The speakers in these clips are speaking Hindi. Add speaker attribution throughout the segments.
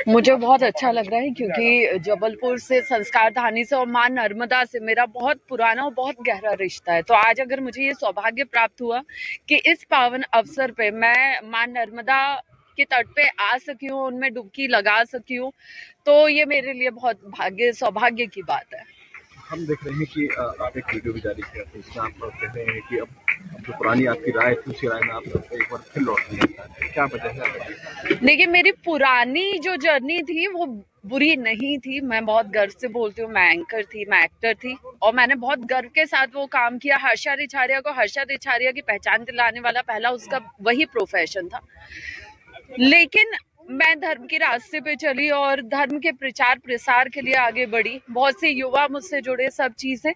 Speaker 1: मुझे बहुत अच्छा लग रहा है क्योंकि जबलपुर से, संस्कार धानी से और माँ नर्मदा से मेरा बहुत पुराना और बहुत गहरा रिश्ता है। तो आज अगर मुझे ये सौभाग्य प्राप्त हुआ कि इस पावन अवसर पे मैं माँ नर्मदा के तट पे आ सकी हूँ, उनमें डुबकी लगा सकी हूँ, तो ये मेरे लिए बहुत सौभाग्य की बात है।
Speaker 2: हम देख रहे हैं कि आप एक वीडियो भी जारी किया था जिसमें आप कह रहे हैं कि अब जो पुरानी आपकी राय थी उसी राय में आप एक बार फिर लौटना चाहते हैं, क्या वजह है?
Speaker 1: देखिए, मेरी पुरानी जो जर्नी थी वो बुरी नहीं थी। मैं बहुत गर्व से बोलती हूँ, मैं एंकर थी, मैं एक्टर थी और मैंने बहुत गर्व के साथ वो काम किया। हर्षा रिछारिया को हर्षा रिछारिया की पहचान दिलाने वाला पहला उसका वही प्रोफेशन था। लेकिन मैं धर्म के रास्ते पे चली और धर्म के प्रचार प्रसार के लिए आगे बढ़ी। बहुत से युवा मुझसे जुड़े, सब चीजें।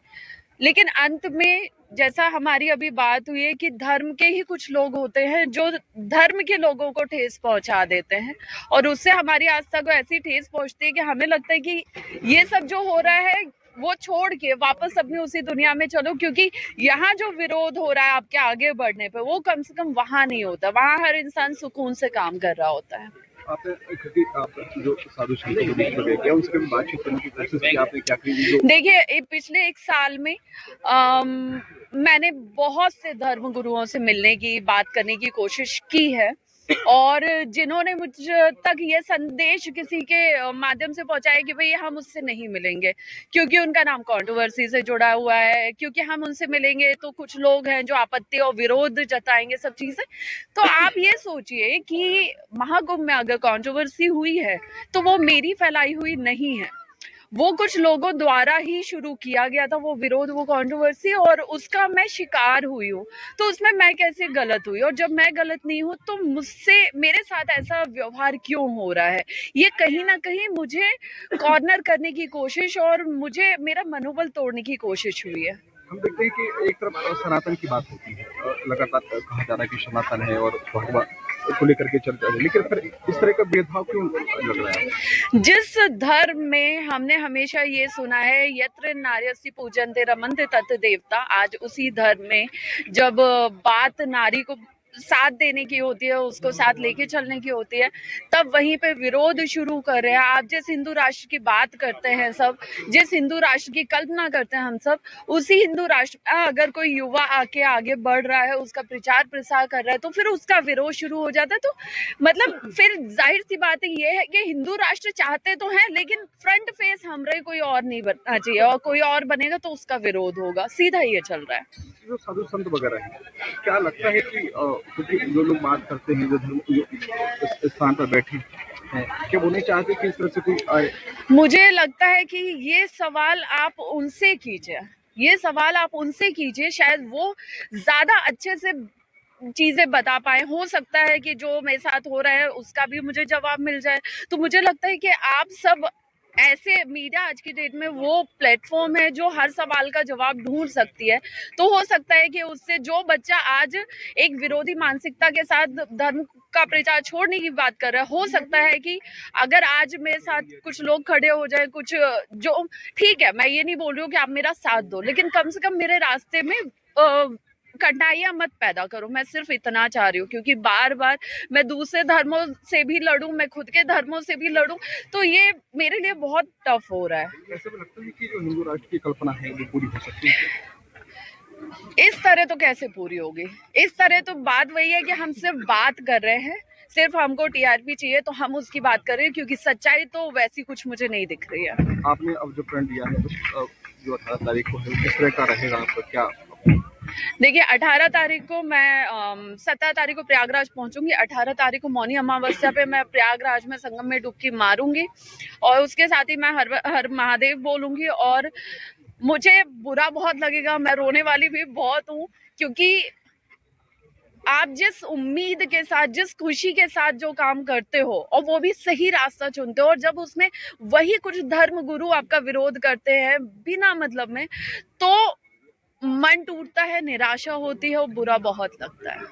Speaker 1: लेकिन अंत में जैसा हमारी अभी बात हुई है कि धर्म के ही कुछ लोग होते हैं जो धर्म के लोगों को ठेस पहुंचा देते हैं और उससे हमारी आस्था को ऐसी ठेस पहुंचती है कि हमें लगता है कि ये सब जो हो रहा है वो छोड़ के वापस अपनी उसी दुनिया में चलो, क्योंकि यहाँ जो विरोध हो रहा है आपके आगे बढ़ने पे वो कम से कम वहां नहीं होता। वहां हर इंसान सुकून से काम कर रहा होता है।
Speaker 2: आपने आप जो साधु संतों को बीच में लेके उनसे कभी बातचीत करने की कोशिश की आपने, क्या की?
Speaker 1: देखिए, पिछले 1 साल में मैंने बहुत से धर्म गुरुओं से मिलने की, बात करने की कोशिश की है और जिन्होंने मुझ तक ये संदेश किसी के माध्यम से पहुंचाया कि भाई हम उससे नहीं मिलेंगे क्योंकि उनका नाम कंट्रोवर्सी से जुड़ा हुआ है, क्योंकि हम उनसे मिलेंगे तो कुछ लोग हैं जो आपत्ति और विरोध जताएंगे, सब चीजें। तो आप ये सोचिए कि महाकुंभ में अगर कंट्रोवर्सी हुई है तो वो मेरी फैलाई हुई नहीं है, वो कुछ लोगों द्वारा ही शुरू किया गया था, वो विरोध, वो कंट्रोवर्सी, और उसका मैं शिकार हुई हूँ। तो उसमें मैं कैसे गलत हुई? और जब मैं गलत नहीं हूँ तो मुझसे, मेरे साथ ऐसा व्यवहार क्यों हो रहा है? ये कहीं ना कहीं मुझे कॉर्नर करने की कोशिश और मुझे मेरा मनोबल तोड़ने की कोशिश हुई है।
Speaker 2: हम देखते हैं कि एक तरफ सनातन की बात होती है, लगातार कहा जा रहा है कि सनातन है और भगवान को लेकर के चर्चा है, लेकिन फिर इस तरह का भेदभाव क्यों लग रहा है?
Speaker 1: जिस धर्म में हमने हमेशा ये सुना है यत्र नार्यसि पूजन्ते रमन्ते तत् देवता, आज उसी धर्म में जब बात नारी को साथ देने की होती है, उसको साथ लेके चलने की होती है, तब वहीं पे विरोध शुरू कर रहे हैं। आप जिस हिंदू राष्ट्र की बात करते हैं सब, जिस हिंदू राष्ट्र की कल्पना करते हैं हम सब, उसी हिंदू राष्ट्र में अगर कोई युवा आके आगे बढ़ रहा है, उसका प्रचार प्रसार कर रहा है, तो फिर उसका विरोध शुरू हो जाता है। तो मतलब फिर जाहिर सी बात ये है कि हिंदू राष्ट्र चाहते तो हैं, लेकिन फ्रंट फेस हमरे कोई और नहीं बनना चाहिए, और कोई और बनेगा तो उसका विरोध होगा। सीधा ये चल रहा है।
Speaker 2: जो साधु संत वगैरह है, क्या लगता है कि क्योंकि जो लोग बात करते हैं, जो धर्म जो स्थान पर बैठे हैं, क्या वो नहीं चाहते कि इस तरह से कोई आए?
Speaker 1: मुझे लगता है कि ये सवाल आप उनसे कीजिए, ये सवाल आप उनसे कीजिए, शायद वो ज्यादा अच्छे से चीजें बता पाए। हो सकता है कि जो मेरे साथ हो रहा है उसका भी मुझे जवाब मिल जाए। तो मुझे लगता है कि आप सब ऐसे, मीडिया आज की डेट में वो प्लेटफॉर्म है जो हर सवाल का जवाब ढूंढ सकती है। तो हो सकता है कि उससे जो बच्चा आज एक विरोधी मानसिकता के साथ धर्म का प्रचार छोड़ने की बात कर रहा है, हो सकता है कि अगर आज मेरे साथ कुछ लोग खड़े हो जाए, कुछ जो, ठीक है, मैं ये नहीं बोल रही हूँ कि आप मेरा साथ दो, लेकिन कम से कम मेरे रास्ते में कठिनाइयां मत पैदा करो। मैं सिर्फ इतना चाह रही हूँ, क्योंकि बार बार मैं दूसरे धर्मों से भी लड़ूं, मैं खुद के धर्मों से भी लड़ूं, तो ये मेरे लिए बहुत टफ हो रहा है।
Speaker 2: ऐसा भी लगता है कि जो हिंदू राष्ट्र की कल्पना है वो पूरी हो सकती है?
Speaker 1: इस तरह तो कैसे पूरी होगी? इस तरह तो बात वही है कि हम सिर्फ बात कर रहे हैं, सिर्फ हमको टीआरपी चाहिए तो हम उसकी बात कर रहे हैं, क्योंकि सच्चाई तो वैसी कुछ मुझे नहीं दिख रही है।
Speaker 2: आपने अब जो प्रण लिया है जो 18 तारीख को है, किस तरह का रहेगा आपका, क्या?
Speaker 1: देखिए, 18 तारीख को मैं 17 तारीख को प्रयागराज पहुंचूंगी। 18 तारीख को मौनी अमावस्या पे मैं प्रयागराज में संगम में डुबकी मारूंगी और उसके साथ ही मैं हर हर महादेव बोलूंगी। और मुझे बुरा बहुत लगेगा, मैं रोने वाली भी बहुत हूँ, क्योंकि आप जिस उम्मीद के साथ, जिस खुशी के साथ जो काम करते हो और वो भी सही रास्ता चुनते हो, और जब उसमें वही कुछ धर्म गुरु आपका विरोध करते हैं बिना मतलब में, तो मन टूटता है, निराशा होती है और बुरा बहुत लगता है।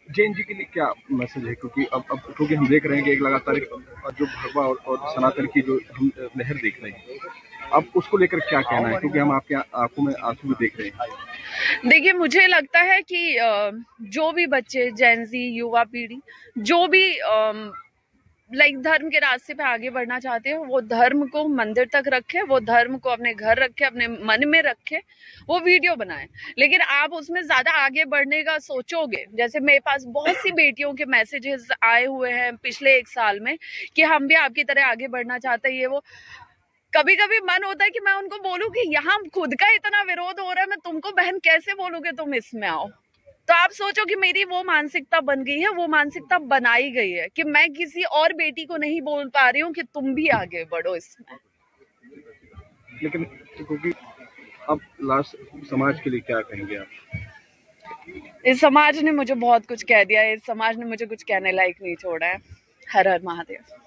Speaker 2: जैन जी के लिए क्या मैसेज है, क्योंकि अब क्योंकि हम देख रहे हैं कि एक लगातार जो भगवा और सनातन की जो हम लहर देख रहे हैं, अब उसको लेकर क्या कहना है, क्योंकि हम आपके आंखों में आंसू भी देख रहे हैं?
Speaker 1: देखिए, मुझे लगता है कि जो भी बच्चे, जैन जी, युवा पीढ़ी, जो भी लाइक धर्म के रास्ते पे आगे बढ़ना चाहते हो, वो धर्म को मंदिर तक रखे, वो धर्म को अपने घर रखे, अपने मन में रखे, वो वीडियो बनाए। लेकिन आप उसमें ज्यादा आगे बढ़ने का सोचोगे, जैसे मेरे पास बहुत सी बेटियों के मैसेजेस आए हुए हैं पिछले 1 साल में कि हम भी आपकी तरह आगे बढ़ना चाहते हैं, ये वो। कभी कभी मन होता है कि मैं उनको बोलूं कि यहाँ खुद का इतना विरोध हो रहा है, मैं तुमको बहन कैसे बोलूंगी तुम इसमें आओ। तो आप सोचो कि मेरी वो मानसिकता बन गई है, वो मानसिकता बनाई गई है कि मैं किसी और बेटी को नहीं बोल पा रही हूँ कि तुम भी आगे बढ़ो इसमें।
Speaker 2: लेकिन क्योंकि अब लास्ट समाज के लिए क्या कहेंगे आप?
Speaker 1: इस समाज ने मुझे बहुत कुछ कह दिया है, इस समाज ने मुझे कुछ कहने लायक नहीं छोड़ा है। हर हर महादेव।